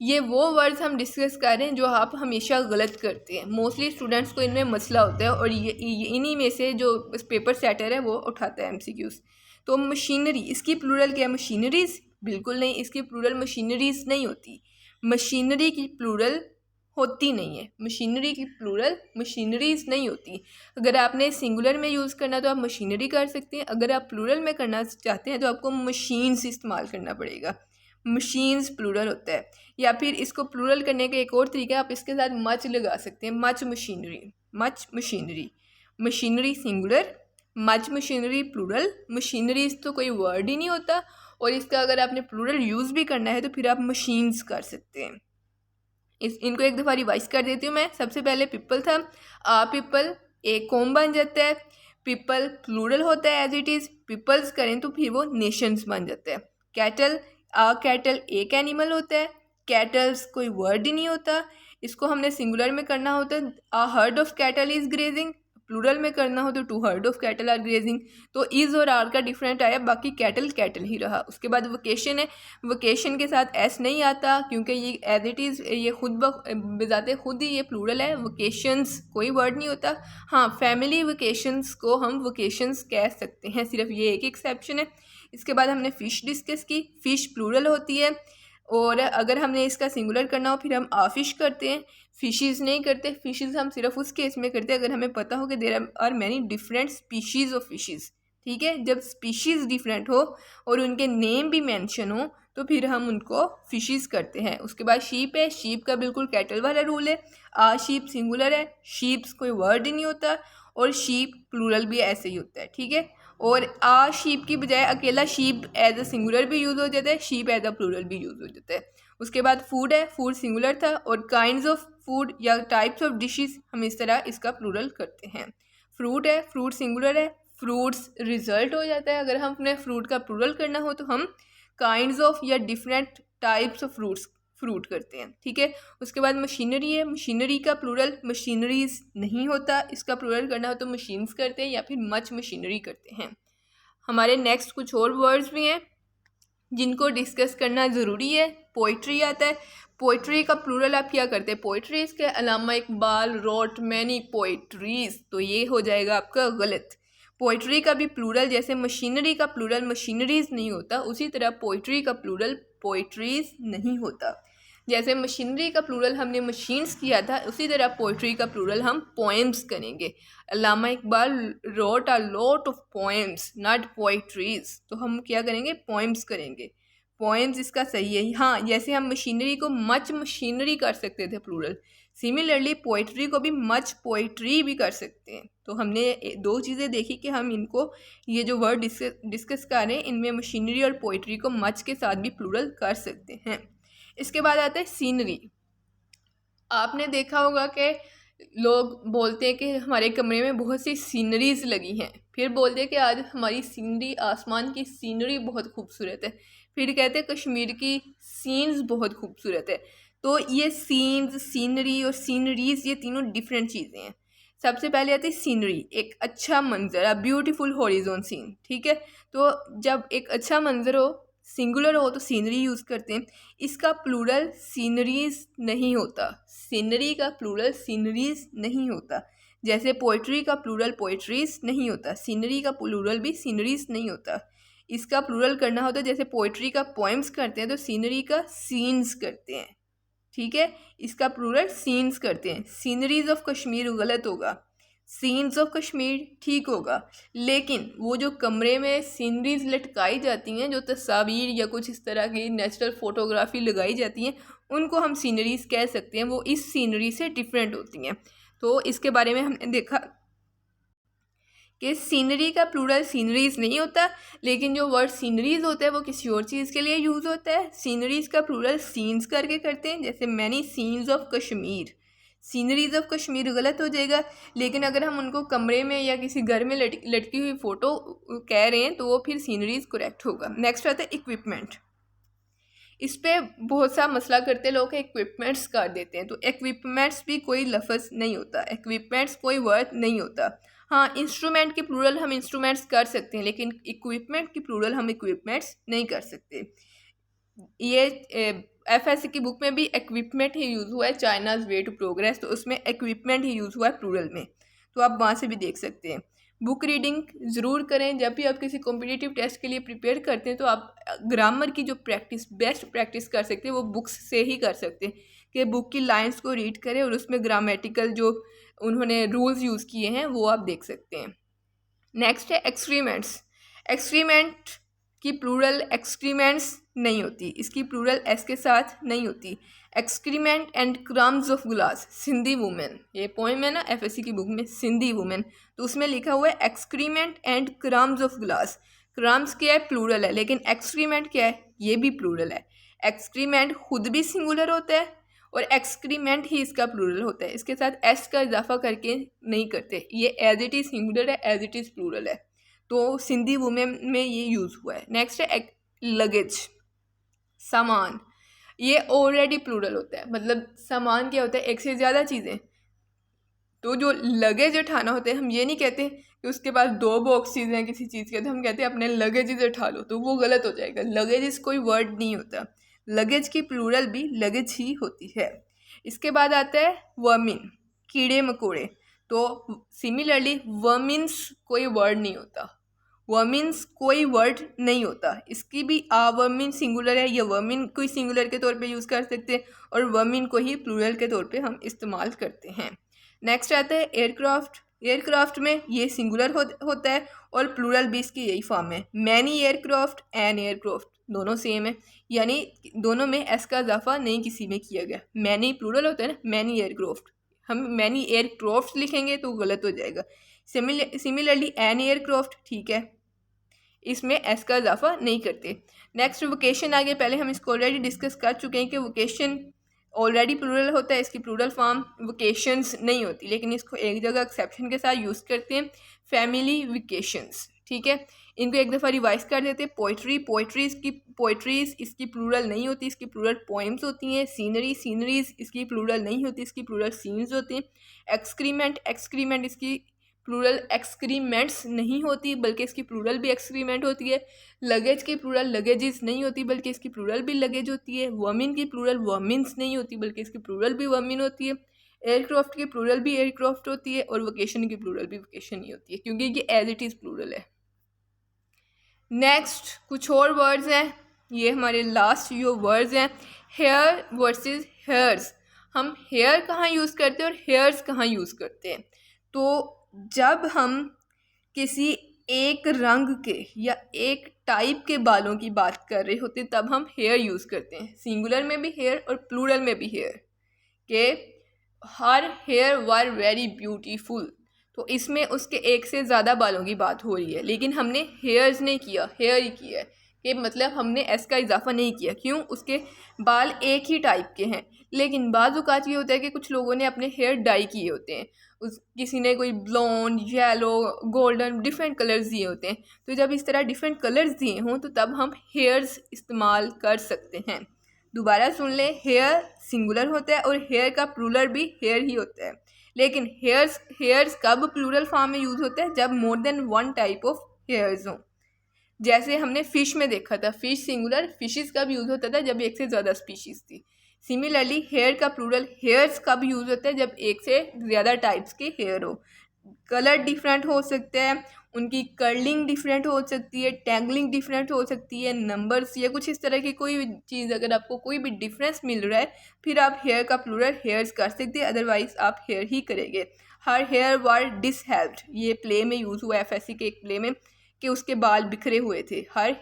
ये वो वर्ड्स हम डिस्कस कर रहे हैं जो आप हमेशा गलत करते हैं। मोस्टली स्टूडेंट्स को इनमें मसला होता है और ये इन्हीं में से जो पेपर सेटर है वो उठाता है एमसीक्यूज। तो मशीनरी, इसकी प्लूरल क्या है? मशीनरीज? बिल्कुल नहीं, इसकी प्लूरल मशीनरीज नहीं होती। मशीनरी की प्लूरल होती नहीं है, मशीनरी की प्लूरल मशीनरीज नहीं होती। अगर आपने सिंगुलर में यूज़ करना तो आप मशीनरी कर सकते हैं, अगर आप प्लूरल में करना चाहते हैं तो आपको मशीन्स इस्तेमाल करना पड़ेगा। मशीन्स प्लूरल होता है। या फिर इसको प्लूरल करने का एक और तरीका है, आप इसके साथ मच लगा सकते हैं, much machinery, much machinery. Machinery singular, much machinery plural. Machineries तो कोई वर्ड ही नहीं होता, और इसका अगर आपने प्लूरल यूज़ भी करना है तो फिर आप मशीन्स कर सकते हैं। इनको एक दफ़ा रिवाइज कर देती हूँ मैं। सबसे पहले पीपल था, पीपल एक कॉम बन जाता है, पीपल प्लूरल होता है एज इट इज़, पीपल्स करें तो फिर वो नेशंस बन जाता है। कैटल, कैटल एक एनिमल होता है, कैटल्स कोई वर्ड ही नहीं होता, इसको हमने सिंगुलर में करना होता है, a herd of cattle is grazing, plural में करना हो तो 2 herd of cattle are grazing. तो इज़ और आर का डिफरेंट आया, बाकी कैटल कैटल ही रहा। उसके बाद वोकेशन है, वोकेशन के साथ एस नहीं आता क्योंकि ये एज इट इज़, ये खुद बजाते खुद ही ये प्लूरल है। वोकेशंस कोई वर्ड नहीं होता। हाँ, फैमिली वोकेशंस को हम वोकेशंस कह सकते हैं, सिर्फ ये एक एक्सेप्शन है। इसके बाद हमने फ़िश डिस्कस की, फ़िश प्लूरल होती है, और अगर हमने इसका सिंगुलर करना हो फिर हम फिश करते हैं, फिशेस नहीं करते। फिशेस हम सिर्फ उस केस में करते हैं अगर हमें पता हो कि there are many different species of fishes, ठीक है। जब स्पीशीज़ डिफरेंट हो और उनके नेम भी मेंशन हो तो फिर हम उनको फिशेस करते हैं। उसके बाद शीप है, शीप का बिल्कुल कैटल वाला रूल है, शीप सिंगुलर है, शीप्स कोई वर्ड ही नहीं होता, और शीप प्लूरल भी ऐसे ही होता है, ठीक है। और शीप की बजाय अकेला शीप एज अ सिंगुलर भी यूज़ हो जाता है, शीप एज अ प्लूरल भी यूज़ हो जाता है। उसके बाद फूड है, फूड सिंगुलर था, और काइंड्स ऑफ फूड या टाइप्स ऑफ डिशेस हम इस तरह इसका प्लूरल करते हैं। फ्रूट है, फ्रूट सिंगुलर है, फ्रूट्स रिजल्ट हो जाता है। अगर हम अपने फ्रूट का प्लूरल करना हो तो हम काइंड्स ऑफ या डिफरेंट टाइप्स ऑफ फ्रूट करते हैं, ठीक है। उसके बाद मशीनरी है, मशीनरी का प्लूरल मशीनरीज नहीं होता, इसका प्लूरल करना हो तो मशीन्स करते हैं या फिर मच मशीनरी करते हैं। हमारे नेक्स्ट कुछ और वर्ड्स भी हैं जिनको डिस्कस करना ज़रूरी है। पोइट्री आता है, पोइट्री का प्लूरल आप क्या करते हैं? पोइट्रीज के Allama Iqbal road many poetries, तो ये हो जाएगा आपका गलत। पोइट्री का भी प्लूरल, जैसे मशीनरी का प्लूरल मशीनरीज नहीं होता, उसी तरह पोइट्री का प्लूरल पोइट्रीज नहीं होता। जैसे मशीनरी का प्लूरल हमने मशीन्स किया था, उसी तरह पोइट्री का प्लूरल हम पोएम्स करेंगे। Allama Iqbal wrote a lot of poems not poetries, तो हम क्या करेंगे? पोएम्स करेंगे। पोएम्स इसका सही है। हाँ, जैसे हम मशीनरी को मच मशीनरी कर सकते थे प्लूरल, सिमिलरली पोइट्री को भी मच पोइट्री भी कर सकते हैं। तो हमने 2 चीज़ें देखी कि हम इनको, ये जो वर्ड डिस्कस कर रहे हैं, इनमें मशीनरी और पोइट्री को मच के साथ भी प्लूरल कर सकते हैं। इसके बाद आता है सीनरी। आपने देखा होगा कि लोग बोलते हैं कि हमारे कमरे में बहुत सी सीनरीज लगी हैं, फिर बोलते हैं कि आज हमारी सीनरी, आसमान की सीनरी बहुत खूबसूरत है, फिर कहते हैं कश्मीर की सीन्स बहुत खूबसूरत है। तो ये सीन्स, सीनरी और सीनरीज, ये तीनों डिफरेंट चीज़ें हैं। सबसे पहले आती है सीनरी, एक अच्छा मंजर, अ ब्यूटीफुल हॉरिजॉन सीन, ठीक है। तो जब एक अच्छा मंजर हो, सिंगुलर हो, तो सीनरी यूज़ करते हैं। इसका प्लूरल सीनरीज नहीं होता, सीनरी का प्लूरल सीनरीज नहीं होता। जैसे पोइट्री का प्लूरल पोइट्रीज नहीं होता, सीनरी का प्लूरल भी सीनरीज नहीं होता। इसका प्लूरल करना होता है, जैसे पोइट्री का पोएम्स करते हैं तो सीनरी का सीन्स करते हैं, ठीक है। इसका प्लूरल सीन्स करते हैं। सीनरीज ऑफ कश्मीर गलत होगा, सीन्स ऑफ कश्मीर ठीक होगा। लेकिन वो जो कमरे में सीनरीज लटकाई जाती हैं, जो तस्वीर या कुछ इस तरह की नेचुरल फोटोग्राफी लगाई जाती हैं, उनको हम सीनरीज कह सकते हैं, वो इस सीनरी से डिफरेंट होती हैं। तो इसके बारे में हमने देखा कि सीनरी का प्लूरल सीनरीज नहीं होता, लेकिन जो वर्ड सीनरीज होता है वो किसी और चीज़ के लिए यूज़ होता है। सीनरीज का प्लूरल सीन्स करके करते हैं, जैसे many scenes of Kashmir, sceneries of Kashmir गलत हो जाएगा, लेकिन अगर हम उनको कमरे में या किसी घर में लटकी हुई फ़ोटो कह रहे हैं तो वो फिर सीनरीज करेक्ट होगा। नेक्स्ट आता है इक्विपमेंट। इस पे बहुत सा मसला करते लोग इक्विपमेंट्स कर देते हैं, तो इक्विपमेंट्स भी कोई लफ्ज़ नहीं होता, इक्विपमेंट्स कोई वर्ड नहीं होता। हाँ, इंस्ट्रूमेंट की प्लूरल हम इंस्ट्रूमेंट्स कर सकते हैं, लेकिन इक्विपमेंट की प्लूरल हम इक्विपमेंट्स नहीं कर सकते। ये FSC की बुक में भी इक्विपमेंट ही यूज़ हुआ है, चाइनाज वे टू प्रोग्रेस, तो उसमें इक्विपमेंट ही यूज़ हुआ है प्लूरल में, तो आप वहाँ से भी देख सकते हैं। बुक रीडिंग ज़रूर करें जब भी आप किसी कॉम्पिटिटिव टेस्ट के लिए प्रिपेयर करते हैं, तो आप ग्रामर की जो प्रैक्टिस बेस्ट प्रैक्टिस कर सकते हैं वो बुक्स से ही कर सकते हैं, कि बुक की लाइंस को रीड करें और उसमें ग्रामेटिकल जो उन्होंने रूल्स यूज़ किए हैं वो आप देख सकते हैं। नेक्स्ट है एक्सक्रीमेंट्स। एक्सक्रीमेंट की प्लूरल एक्सक्रीमेंट्स नहीं होती, इसकी प्लूरल एस के साथ नहीं होती। Excrement and crumbs of glass, Sindhi women, ये पोएम है ना FSC की बुक में, सिंधी वुमेन, तो उसमें लिखा हुआ है excrement and crumbs of glass. Crumbs क्या है, प्लूरल है, लेकिन एक्सक्रीमेंट क्या है, ये भी प्लूरल है। एक्सक्रीमेंट खुद भी सिंगुलर होता है और एक्सक्रीमेंट ही इसका प्लूरल होता है, इसके साथ एस का इजाफा करके नहीं करते, ये एज इट इज़ सिंगुलर है, एज इट इज़ प्लूरल है, तो सिंधी वुमेन में ये यूज़ हुआ है। नेक्स्ट है लगेज, सामान, ये ऑलरेडी प्लूरल होता है, मतलब सामान क्या होता है, एक से ज़्यादा चीज़ें, तो जो लगेज उठाना होता है, हम ये नहीं कहते कि उसके पास 2 बॉक्सेस हैं किसी चीज़ के, तो हम कहते हैं अपने लगेजेस उठा लो, तो वो गलत हो जाएगा। लगेजेस कोई वर्ड नहीं होता, लगेज की प्लूरल भी लगेज ही होती है। इसके बाद आता है वर्मिन, कीड़े मकोड़े, तो सिमिलरली वर्मिन्स कोई वर्ड नहीं होता, वर्मिन्स कोई वर्ड नहीं होता, इसकी भी वर्मिन सिंगुलर है, या वर्मिन को सिंगुलर के तौर पे यूज़ कर सकते हैं और वर्मिन को ही प्लूरल के तौर पे हम इस्तेमाल करते हैं। नेक्स्ट आता है एयरक्राफ्ट। एयरक्राफ्ट में ये सिंगुलर होता है और प्लूरल भी इसकी यही फॉर्म है, मैनी एयरक्राफ्ट एंड एयरक्राफ्ट, दोनों सेम है, यानी दोनों में एस का इजाफा नहीं किसी में किया गया। मैनी प्लूरल होता है ना, मैनी एयरक्राफ्ट, हम मैनी एयरक्राफ्ट लिखेंगे तो गलत हो जाएगा। सिमिलरली एन एयरक्राफ्ट ठीक है, इसमें एस का इजाफा नहीं करते। नेक्स्ट वोकेशन आ गया, पहले हम इसको ऑलरेडी डिस्कस कर चुके हैं कि वोकेशन ऑलरेडी प्लूरल होता है, इसकी प्लूरल फॉर्म वोकेशंस नहीं होती, लेकिन इसको एक जगह एक्सेप्शन के साथ यूज़ करते हैं, फैमिली वेकेशंस, ठीक है। इनको एक दफ़ा रिवाइज कर देते हैं। पोइट्रीज इसकी प्लूरल नहीं होती, इसकी प्लूरल पोइम्स होती हैं। सीनरीज इसकी प्लूरल नहीं होती, इसकी प्लूरल सीन्स होती हैं। एक्सक्रीमेंट इसकी प्लूरल एक्सक्रीमेंट्स नहीं होती, बल्कि इसकी प्लूरल भी एक्सक्रीमेंट होती है। लगेज की प्लूरल लगेजेस नहीं होती, बल्कि इसकी प्लूरल भी लगेज होती है। वर्मिन की प्लूरल वर्मिन्स नहीं होती, बल्कि इसकी प्लूरल भी वर्मिन होती है। एयरक्राफ्ट की प्लूरल भी एयरक्राफ्ट होती है और वोकेशन की प्लूरल भी वोकेशन ही होती है, क्योंकि ये एज इट इज़ प्लूरल है। नेक्स्ट कुछ और वर्ड्स हैं, ये हमारे लास्ट जो वर्ड्स हैं, हेयर वर्सेस हेयर्स। हम हेयर कहाँ यूज़ करते हैं और हेयर्स कहाँ यूज़ करते हैं? तो जब हम किसी एक रंग के या एक टाइप के बालों की बात कर रहे होते तब हम हेयर यूज़ करते हैं, सिंगुलर में भी हेयर और प्लूरल में भी हेयर, के her hair were very beautiful, तो इसमें उसके एक से ज़्यादा बालों की बात हो रही है, लेकिन हमने हेयर्स नहीं किया, हेयर ही किया है, कि मतलब हमने एस का इजाफा नहीं किया। क्यों? उसके बाल एक ही टाइप के हैं, लेकिन बाज़ औक़ात ये होता है कि कुछ लोगों ने अपने हेयर डाई किए होते हैं, किसी ने कोई blonde, yellow, golden, different colours दिए होते हैं, तो जब इस तरह डिफरेंट कलर्स दिए हों तो तब हम हेयर्स इस्तेमाल कर सकते हैं। दोबारा सुन ले, हेयर सिंगुलर होता है और हेयर का प्लूरल भी हेयर ही होता है, लेकिन हेयर्स कब प्लूरल फॉर्म में यूज़ होता है? जब more than one type of hairs हों। जैसे हमने फ़िश में देखा था, फ़िश सिंगुलर, फिशेस कब यूज़ होता था? जब एक से ज़्यादा स्पीशीज़ थी। सिमिलरली हेयर का प्लूरल हेयर्स कब यूज़ होता है? जब एक से ज़्यादा टाइप्स के हेयर हो। कलर डिफरेंट हो सकते हैं, उनकी कर्लिंग डिफरेंट हो सकती है, टैंगलिंग डिफरेंट हो सकती है, नंबर्स या कुछ इस तरह की कोई भी चीज़, अगर आपको कोई भी डिफरेंस मिल रहा है फिर आप हेयर का प्लूरल हेयर्स कर सकते हैं, अदरवाइज आप हेयर ही करेंगे। हर हेयर वर डिसहेल्प्ड, ये प्ले में यूज़ हुआ है, FSC के एक प्ले में, कि उसके बाल बिखरे हुए थे। हर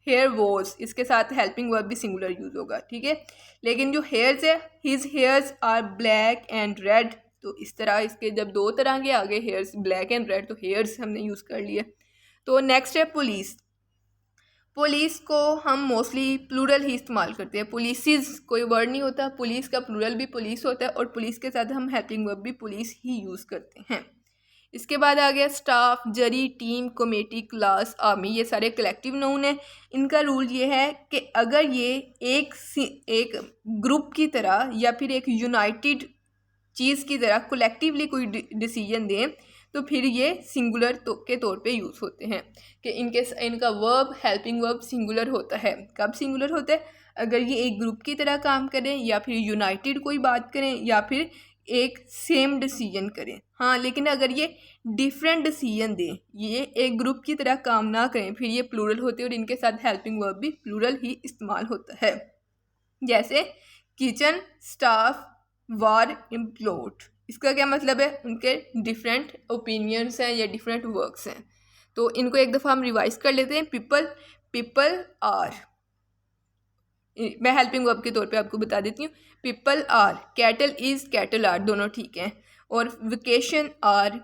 हेयर वॉज, इसके साथ हेल्पिंग वर्ब भी सिंगुलर यूज़ होगा, ठीक है। लेकिन जो हेयर्स है, his hairs are black and red, तो इस तरह इसके जब दो तरह के आगे हेयर्स ब्लैक एंड रेड, तो हेयर्स हमने यूज़ कर लिया। तो नेक्स्ट है पुलिस। पुलिस को हम मोस्टली प्लूरल ही इस्तेमाल करते हैं, पुलिसेस कोई वर्ड नहीं होता, पुलिस का प्लूरल भी पुलिस होता है और पुलिस के साथ हम हेल्पिंग वर्ब भी पुलिस ही यूज़ करते हैं। इसके बाद आ गया staff, jury, team, committee, class, army, ये सारे कलेक्टिव नाउन है। इनका रूल ये है कि अगर ये एक ग्रुप की तरह या फिर एक यूनाइटेड चीज़ की तरह कलेक्टिवली कोई डिसीजन दें तो फिर ये सिंगुलर के तौर पे यूज़ होते हैं कि इनका वर्ब हेल्पिंग वर्ब सिंगुलर होता है। कब सिंगुलर होता है? अगर ये एक ग्रुप की तरह काम करें या फिर यूनाइटेड कोई बात करें या फिर एक सेम डिसीजन करें। हाँ, लेकिन अगर ये डिफरेंट डिसीजन दें, ये एक ग्रुप की तरह काम ना करें, फिर ये प्लूरल होते हैं और इनके साथ हेल्पिंग वर्ब भी प्लूरल ही इस्तेमाल होता है। जैसे किचन, स्टाफ, वार, इम्प्लोट। इसका क्या मतलब है? उनके डिफरेंट ओपिनियंस हैं या डिफरेंट वर्क्स हैं। तो इनको एक दफ़ा हम रिवाइज कर लेते हैं। पीपल आर, मैं हेल्पिंग वर्ब के तौर पे आपको बता देती हूँ। People are, cattle is, cattle are, दोनों ठीक हैं। और vacation are,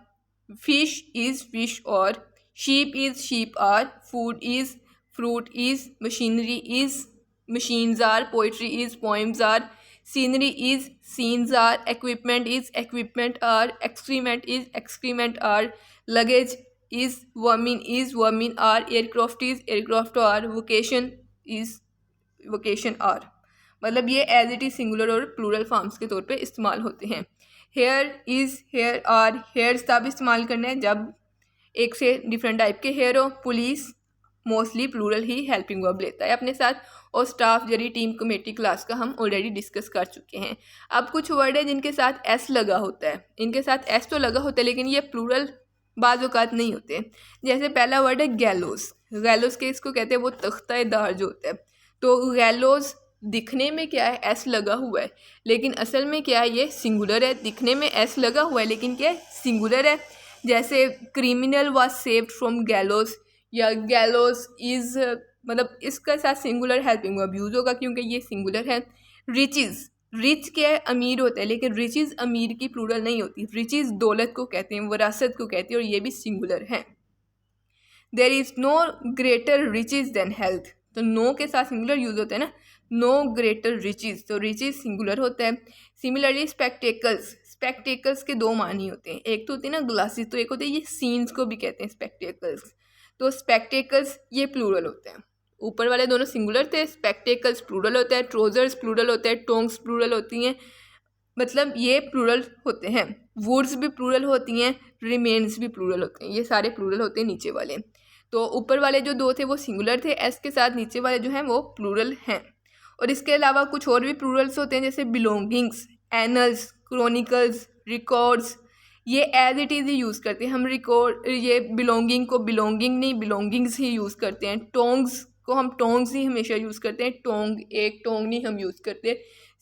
fish is, fish are, sheep is, sheep are, food is, fruit is, machinery is, machines are, poetry is, poems are, scenery is, scenes are, equipment is, equipment are, excrement is, excrement are, luggage is, vermin are, aircraft is, aircraft are, vocation is, vocation are। मतलब ये as it is singular और plural forms के तौर पे इस्तेमाल होते हैं। Hair is, hair are, hairs तब इस्तेमाल करना है जब एक से डिफरेंट टाइप के हेयर हो। पुलिस मोस्टली प्लूरल ही हेल्पिंग वर्ब लेता है अपने साथ। और staff, jury, team, committee, class का हम ऑलरेडी डिस्कस कर चुके हैं। अब कुछ वर्ड है जिनके साथ एस लगा होता है। इनके साथ एस तो लगा होता है लेकिन ये प्लूरल बाज़ औक़ात नहीं होते। जैसे पहला वर्ड है गैलोस। गैलोस के इसको कहते हैं वो तख्ता दार जो होता है। तो गैलोस दिखने में क्या है? एस लगा हुआ है, लेकिन असल में क्या है? ये सिंगुलर है। दिखने में एस लगा हुआ है लेकिन क्या है? सिंगुलर है। जैसे criminal was saved from gallows, या गैलोस इज़, मतलब इसका साथ सिंगुलर हेल्पिंग वर्ब यूज़ होगा क्योंकि ये सिंगुलर है। रिचेस, रिच क्या है? अमीर होता है, लेकिन रिचेस अमीर की प्लूरल नहीं होती। रिचेस दौलत को कहते हैं, विरासत को कहते हैं, और ये भी सिंगुलर है। There is no greater riches than health, तो नो के साथ सिंगुलर यूज़ होता है ना। नो ग्रेटर रिचेस, तो रिचेस सिंगुलर होता है। सिमिलरली स्पेक्टेकल्स, स्पेक्टेकल्स के दो मानी होते हैं। एक तो होती है ना ग्लासेस, तो एक होते हैं ये सीन्स को भी कहते हैं स्पेक्टेकल्स। तो स्पेक्टेकल्स ये प्लूरल होते हैं। ऊपर वाले दोनों सिंगुलर थे, स्पेक्टेकल्स प्लूरल होता है, ट्रोजर्स प्लूरल होता है, टोंग्स प्लूरल होती हैं, मतलब ये प्लूरल होते हैं। वुड्स भी प्लूरल होती हैं, रिमेन्स भी प्लूरल होते हैं, ये सारे प्लूरल होते हैं नीचे वाले। तो ऊपर वाले जो दो थे वो सिंगुलर थे एस के साथ, नीचे वाले जो हैं वो प्लूरल हैं। और इसके अलावा कुछ और भी प्लूरल्स होते हैं जैसे बिलोंगिंग्स, एनल्स, क्रोनिकल्स, रिकॉर्ड्स, ये एज इट इज़ ही यूज़ करते हैं हम। रिकॉर्ड, ये बिलोंगिंग को बिलोंगिंग नहीं बिलोंगिंग्स ही यूज़ करते हैं। टोंग्स को हम टोंग्स ही हमेशा यूज़ करते हैं, टोंग एक टोंग नहीं हम यूज़ करते।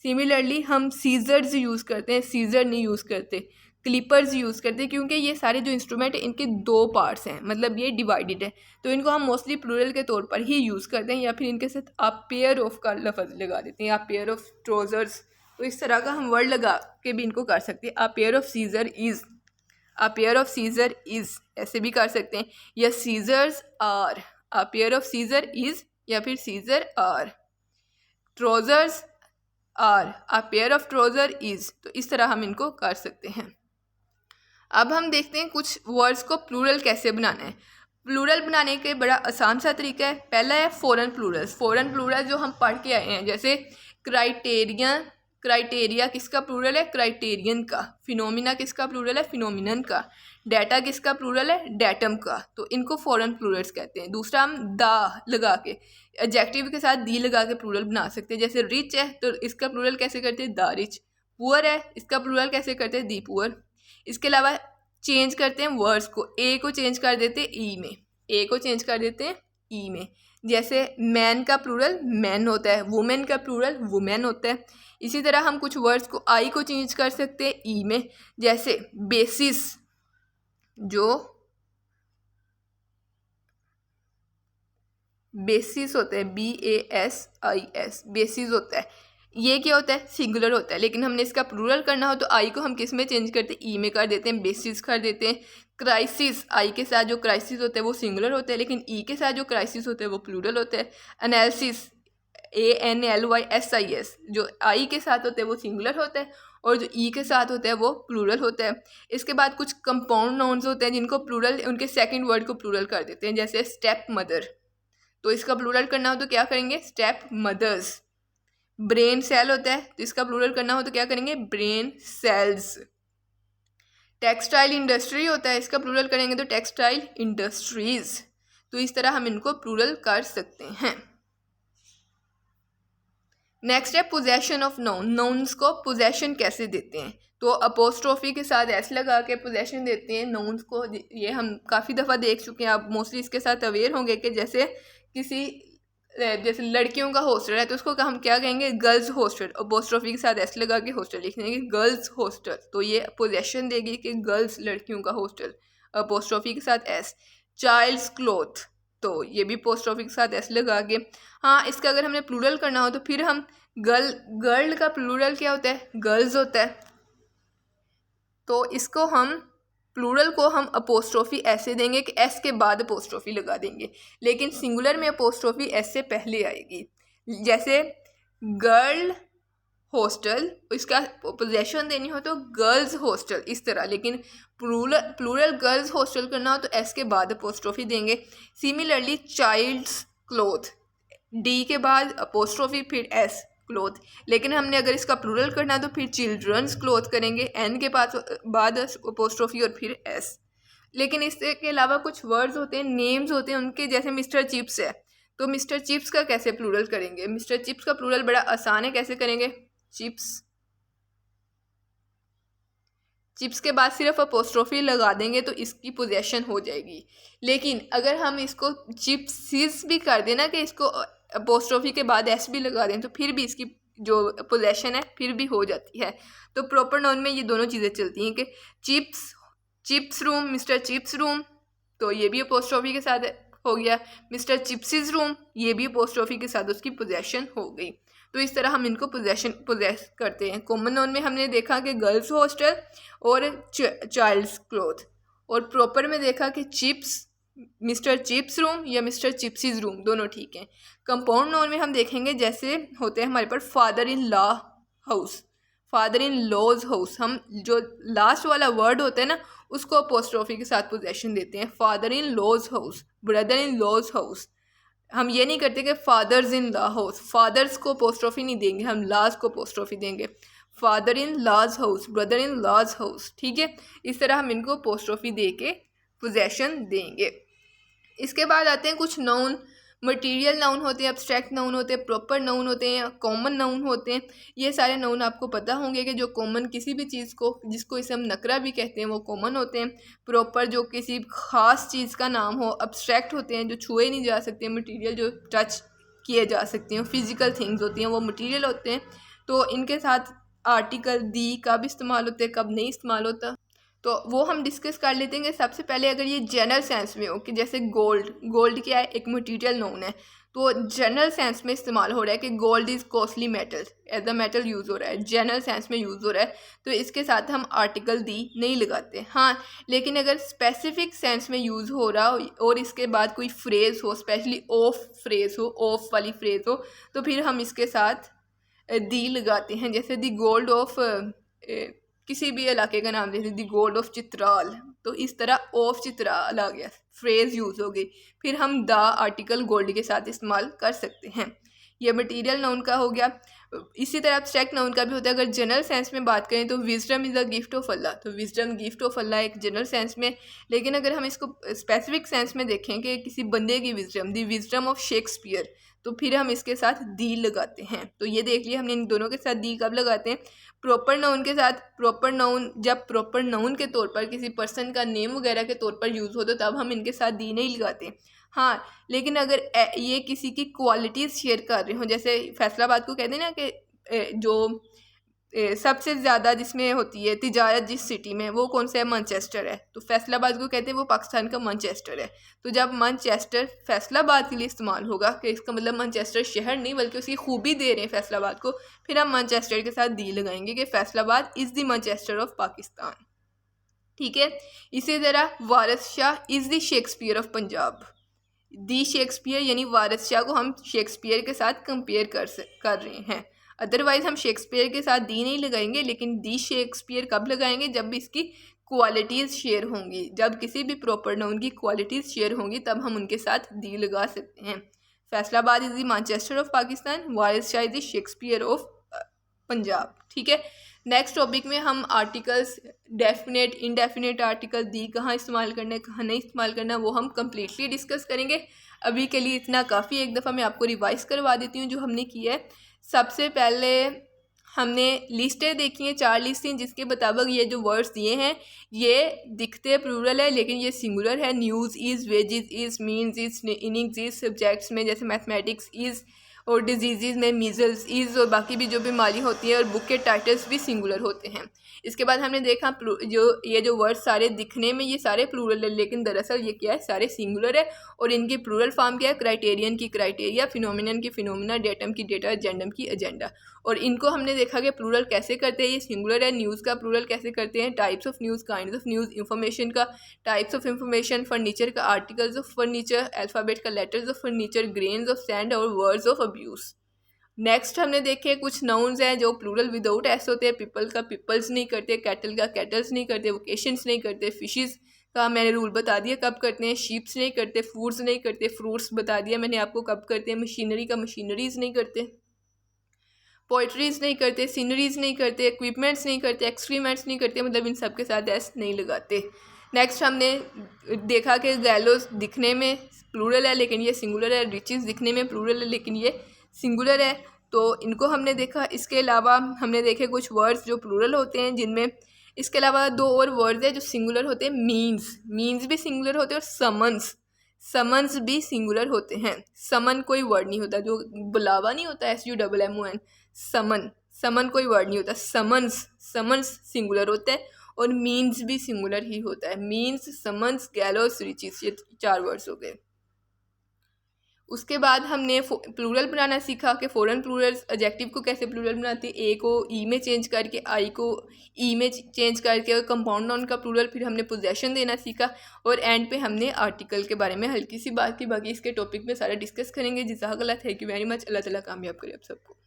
सिमिलरली हम सीजर्स यूज़ करते हैं, सीजर नहीं यूज़ करते। क्लिपर्स यूज़ करते हैं क्योंकि ये सारे जो इंस्ट्रूमेंट हैं इनके दो पार्ट्स हैं, मतलब ये डिवाइडेड है, तो इनको हम मोस्टली प्लूरल के तौर पर ही यूज़ करते हैं, या फिर इनके साथ आप पेयर ऑफ का लफ्ज़ लगा देते हैं, आप पेयर ऑफ ट्रोज़र्स, तो इस तरह का हम वर्ड लगा के भी इनको कर सकते हैं। A pair of scissor is, a pair of scissor is, ऐसे भी कर सकते हैं, या scissors are, a pair of scissor is, या फिर scissor are. Trousers are, a pair of trouser is, तो इस तरह हम इनको कर सकते हैं। अब हम देखते हैं कुछ वर्ड्स को प्लूरल कैसे बनाना है। प्लूरल बनाने के बड़ा आसान सा तरीका है। पहला है फॉरेन प्लूरल्स। फॉरेन प्लूरल जो हम पढ़ के आए हैं, जैसे क्राइटेरिया, क्राइटेरिया किसका प्लूरल है? क्राइटेरियन का। फिनोमिना किसका प्लूरल है? फिनोमिनन का। डाटा किसका प्लूरल है? डाटम का। तो इनको फॉरेन प्लूरल्स कहते हैं। दूसरा हम दा लगा के, एडजेक्टिव के साथ दी लगा के प्लूरल बना सकते हैं। जैसे रिच है तो इसका प्लूरल कैसे करते हैं? दा रिच। पुअर है, इसका प्लूरल कैसे करते हैं? The poor. इसके अलावा चेंज करते हैं वर्ड्स को, ए को चेंज कर देते हैं ई में, ए को चेंज कर देते हैं ई में। जैसे मैन का प्लूरल मैन होता है, वुमेन का प्लूरल वुमेन होता है। इसी तरह हम कुछ वर्ड्स को आई को चेंज कर सकते हैं ई में। जैसे बेसिस, जो बेसिस होता है, BASIS, बेसिस होता है, ये क्या होता है, सिंगुलर होता है। लेकिन हमने इसका प्लूरल करना हो तो आई को हम किस में चेंज करते हैं, ई में कर देते हैं, बेसिस कर देते हैं। क्राइसिस, आई के साथ जो क्राइसिस होता है वो सिंगुलर होता है, लेकिन ई के साथ जो क्राइसिस होता है वो प्लूरल होता है। एनालिसिस, ANLYSIS, जो आई के साथ होता है वो सिंगुलर होता है और जो ई के साथ होता है वो प्लूरल होता है। इसके बाद कुछ कंपाउंड नाउन्स होते हैं जिनको प्लूरल, उनके सेकंड वर्ड को प्लूरल कर देते हैं, जैसे स्टेप मदर, तो इसका प्लूरल करना हो तो क्या करेंगे, स्टेप मदर्स। ब्रेन सेल होता है तो इसका प्लूरल करना हो तो क्या करेंगे, ब्रेन सेल्स। टेक्सटाइल इंडस्ट्री होता है, इसका प्लूरल करेंगे तो टेक्सटाइल इंडस्ट्रीज। तो इस तरह हम इनको प्लूरल कर सकते हैं। नेक्स्ट है पोजेशन ऑफ नाउन। नाउन्स को पोजेशन कैसे देते हैं, तो अपोस्ट्रोफी के साथ एस लगा के पोजेशन देते हैं नाउन्स को। ये हम काफ़ी दफ़ा देख चुके हैं, आप मोस्टली इसके साथ अवेयर होंगे कि जैसे जैसे लड़कियों का हॉस्टल है तो उसको हम क्या कहेंगे, गर्ल्स हॉस्टल। अपोस्ट्रोफी के साथ एस लगा के हॉस्टल लिख देंगे, गर्ल्स हॉस्टल, तो ये पोजेशन देगी कि गर्ल्स, लड़कियों का हॉस्टल, अपोस्ट्रोफी के साथ एस। चाइल्ड्स क्लॉथ, तो ये भी पोस्ट्रोफी के साथ एस लगा के। हाँ, इसका अगर हमने प्लूरल करना हो तो फिर हम गर्ल का प्लूरल क्या होता है, गर्ल्स होता है, तो इसको हम प्लूरल को हम अपोस्ट्रोफी ऐसे देंगे कि एस के बाद अपोस्ट्रोफी लगा देंगे, लेकिन सिंगुलर में अपोस्ट्रोफी एस से पहले आएगी। जैसे गर्ल हॉस्टल, इसका पोजेशन देनी हो तो गर्ल्स हॉस्टल, इस तरह। लेकिन प्लूरल गर्ल्स हॉस्टल करना हो तो एस के बाद अपोस्ट्रोफी देंगे। सिमिलरली चाइल्ड्स क्लॉथ, डी के बाद अपोस्ट्रोफी फिर एस, क्लॉथ। लेकिन हमने अगर इसका प्लूरल करना है तो फिर चिल्ड्रंस क्लॉथ करेंगे, एन के बाद अपोस्ट्रोफी और फिर एस। लेकिन इसके अलावा कुछ वर्ड्स होते हैं, नेम्स होते हैं उनके, जैसे मिस्टर चिप्स है, तो मिस्टर चिप्स का कैसे प्लूरल करेंगे, मिस्टर चिप्स का प्लूरल बड़ा आसान है, कैसे करेंगे, चिप्स। चिप्स के बाद सिर्फ अपोस्ट्रोफी लगा देंगे तो इसकी पोजेशन हो जाएगी। लेकिन अगर हम इसको चिप्सिस भी कर देना कि इसको अपोस्ट्रोफी के बाद एस भी लगा दें तो फिर भी इसकी जो पोजेशन है फिर भी हो जाती है। तो प्रॉपर नाउन में ये दोनों चीज़ें चलती हैं कि chips, chips room, mister chips room, तो ये भी अपोस्ट्रोफी के साथ हो गया। मिस्टर चिप्सिस रूम, ये भी अपोस्ट्रोफी के साथ उसकी पोजेशन हो गई। तो इस तरह हम इनको पोजेस करते हैं। कॉमन नाउन में हमने देखा कि गर्ल्स हॉस्टल और चाइल्ड्स क्लॉथ, और प्रॉपर में देखा कि चिप्स, मिस्टर चिप्स रूम या मिस्टर चिप्सिस रूम, दोनों ठीक हैं। कंपाउंड नाउन में हम देखेंगे जैसे होते हैं हमारे पास father in law house, father in laws house, हम जो लास्ट वाला वर्ड होता है ना उसको अपोस्ट्रोफी के साथ पोजेशन देते हैं, father in laws house, brother in laws house. हम ये नहीं करते कि fathers in law house, fathers को अपोस्ट्रोफी नहीं देंगे, हम लॉज को अपोस्ट्रोफी देंगे, father in laws house, brother in laws house, ठीक है। इस तरह हम इनको अपोस्ट्रोफी दे के पोजेशन देंगे। इसके बाद आते हैं कुछ नाउन। मटेरियल नाउन होते हैं, एब्स्ट्रैक्ट नाउन होते हैं, प्रॉपर नाउन होते हैं, कॉमन नाउन होते हैं। ये सारे नाउन आपको पता होंगे कि जो कॉमन किसी भी चीज़ को, जिसको इसे हम नकरा भी कहते हैं, वो कॉमन होते हैं। प्रॉपर जो किसी ख़ास चीज़ का नाम हो। एब्स्ट्रैक्ट होते हैं जो छुए नहीं जा सकते। मटेरियल जो टच किए जा सकते हैं, फिजिकल थिंग्स होती हैं, वो मटेरियल होते हैं। तो इनके साथ आर्टिकल दी कब इस्तेमाल होते हैं, कब नहीं इस्तेमाल होता, तो वो हम डिस्कस कर लेते हैं कि सबसे पहले अगर ये जनरल सेंस में हो कि जैसे गोल्ड, गोल्ड क्या है, एक मटेरियल नाउन है, तो जनरल सेंस में इस्तेमाल हो रहा है कि gold is costly metal, as a metal use हो रहा है, जनरल सेंस में यूज़ हो रहा है, तो इसके साथ हम आर्टिकल दी नहीं लगाते। हाँ, लेकिन अगर स्पेसिफिक सेंस में यूज़ हो रहा हो और इसके बाद कोई फ्रेज़ हो, स्पेशली ऑफ फ्रेज़ हो, ऑफ वाली फ्रेज़ हो, तो फिर हम इसके साथ दी लगाते हैं। जैसे दी गोल्ड ऑफ किसी भी इलाके का नाम जैसे दी गोल्ड ऑफ चित्राल, तो इस तरह ऑफ चित्राल आ गया, फ्रेज़ यूज़ हो गई, फिर हम द आर्टिकल गोल्ड के साथ इस्तेमाल कर सकते हैं। यह मटेरियल नाउन का हो गया। इसी तरह एब्स्ट्रैक्ट नाउन का भी होता है। अगर जनरल सेंस में बात करें तो wisdom is a gift of Allah, तो विजडम गिफ्ट ऑफ अल्लाह एक जनरल सेंस में। लेकिन अगर हम इसको स्पेसिफिक सेंस में देखें कि किसी बंदे की wisdom, the wisdom of Shakespeare, तो फिर हम इसके साथ दी लगाते हैं। तो ये देख लिया हमने इन दोनों के साथ दी कब लगाते हैं, प्रॉपर नाउन के साथ। प्रॉपर नाउन जब प्रॉपर नाउन के तौर पर किसी पर्सन का नेम वगैरह के तौर पर यूज़ हो तो तब हम इनके साथ दी नहीं लगाते। हाँ, लेकिन अगर ये किसी की क्वालिटीज़ शेयर कर रहे हो, जैसे फैसलाबाद को कहते हैं ना कि जो सबसे ज़्यादा जिसमें होती है तिजारत जिस सिटी में, वो कौन सा है? मैनचेस्टर है। तो फैसलाबाद को कहते हैं वो पाकिस्तान का मैनचेस्टर है। तो जब मैनचेस्टर फैसलाबाद के लिए इस्तेमाल होगा कि इसका मतलब मैनचेस्टर शहर नहीं बल्कि उसकी खूबी दे रहे हैं फैसलाबाद को, फिर हम मैनचेस्टर के साथ दी लगाएंगे कि Faisalabad is the Manchester of Pakistan. ठीक है। इसी तरह Waris Shah is the Shakespeare of Punjab. The Shakespeare यानी वारिस शाह को हम शेक्सपियर के साथ कंपेयर कर रहे हैं। अदरवाइज हम शेक्सपियर के साथ दी नहीं लगाएंगे, लेकिन दी शेक्सपियर कब लगाएंगे? जब इसकी क्वालिटीज़ शेयर होंगी, जब किसी भी प्रॉपर नाउन की क्वालिटीज़ शेयर होंगी तब हम उनके साथ दी लगा सकते हैं। Faisalabad is the Manchester of Pakistan, Waris Shah is the Shakespeare of Punjab. ठीक है। नेक्स्ट टॉपिक में हम आर्टिकल्स, डेफिनेट इनडेफिनेट आर्टिकल, दी कहाँ इस्तेमाल करना है कहाँ नहीं इस्तेमाल करना, वो हम कम्प्लीटली डिस्कस करेंगे। अभी के लिए इतना काफ़ी। एक दफ़ा मैं आपको रिवाइज करवा देती हूँ जो हमने किया है। सबसे पहले हमने लिस्टें देखी हैं, 4 लिस्टें, जिसके मुताबिक ये जो वर्ड्स दिए हैं ये दिखते प्लूरल है लेकिन ये सिंगुलर है। News is, wages is, means is, innings is, subjects में जैसे मैथमेटिक्स इज़, और डिजीज़ में मीज़ल्स इज़, और बाकी भी जो बीमारी होती है, और बुक के टाइटल्स भी सिंगुलर होते हैं। इसके बाद हमने देखा जो वर्ड सारे दिखने में ये सारे प्लूरल है लेकिन दरअसल ये क्या है? सारे सिंगुलर है। और इनकी प्लूरल फॉर्म क्या है? क्राइटेरियन की क्राइटेरिया, फिनोमिनन की फिनोमिना, डेटम की डेटा, एजेंडम की एजेंडा। और इनको हमने देखा कि प्लूरल कैसे करते हैं, ये सिंगुलर है। न्यूज़ का प्लूरल कैसे करते हैं? Types of news, kinds of news, information का टाइप्स ऑफ इंफॉर्मेशन, फर्नीचर का आर्टिकल्स ऑफ फर्नीचर, अल्फ़ाबेट का letters of furniture, grains of sand, और वर्ड्स ऑफ अब्यूज़। नेक्स्ट हमने देखे कुछ नाउन्स हैं जो प्लूरल विदाउट एस होते हैं। पीपल का पीपल्स नहीं करते, कैटल का कैटल्स नहीं करते, वोकेशंस नहीं करते, फिशेस का मैंने रूल बता दिया कब करते हैं, शीप्स नहीं करते, फूड्स नहीं करते, फ्रूट्स बता दिया मैंने आपको कब करते हैं, मशीनरी का मशीनरीज नहीं करते, पोइट्रीज नहीं करते, सीनरीज नहीं करते, इक्विपमेंट्स नहीं करते, एक्सक्रीमेंट्स नहीं करते, मतलब इन सब के साथ एस नहीं लगाते। नेक्स्ट हमने देखा कि गैलोस दिखने में प्लूरल है लेकिन ये सिंगुलर है, रिचेस दिखने में प्लूरल है लेकिन ये सिंगुलर है। तो इनको हमने देखा। इसके अलावा हमने देखे कुछ वर्ड्स जो प्लूरल होते हैं जिनमें, इसके अलावा 2 और वर्ड्स हैं जो सिंगुलर होते हैं। मीन्स भी सिंगुलर होते हैं, और समन्स भी सिंगुलर होते हैं। समन कोई वर्ड नहीं होता, जो बुलावा नहीं होता, SUMMON, समन कोई वर्ड नहीं होता। समन्स सिंगुलर होता है, और मीन्स भी सिंगुलर ही होता है। मीन्स, समन्स, गैलोस, रिचेस, ये 4 वर्ड्स हो गए। उसके बाद हमने प्लूरल बनाना सीखा कि फॉरेन प्लूरल्स एडजेक्टिव को कैसे प्लूरल बनाते हैं। ए को ई में चेंज करके, आई को ई में चेंज करके, और कंपाउंड नाउन का प्लूरल। फिर हमने पोजेशन देना सीखा, और एंड पे हमने आर्टिकल के बारे में हल्की सी बात की। बाकी इसके टॉपिक में सारा डिस्कस करेंगे। जज़ाकल्लाह, थैंक यू वेरी मच। अल्लाह ताला कामयाब करे आप सबको।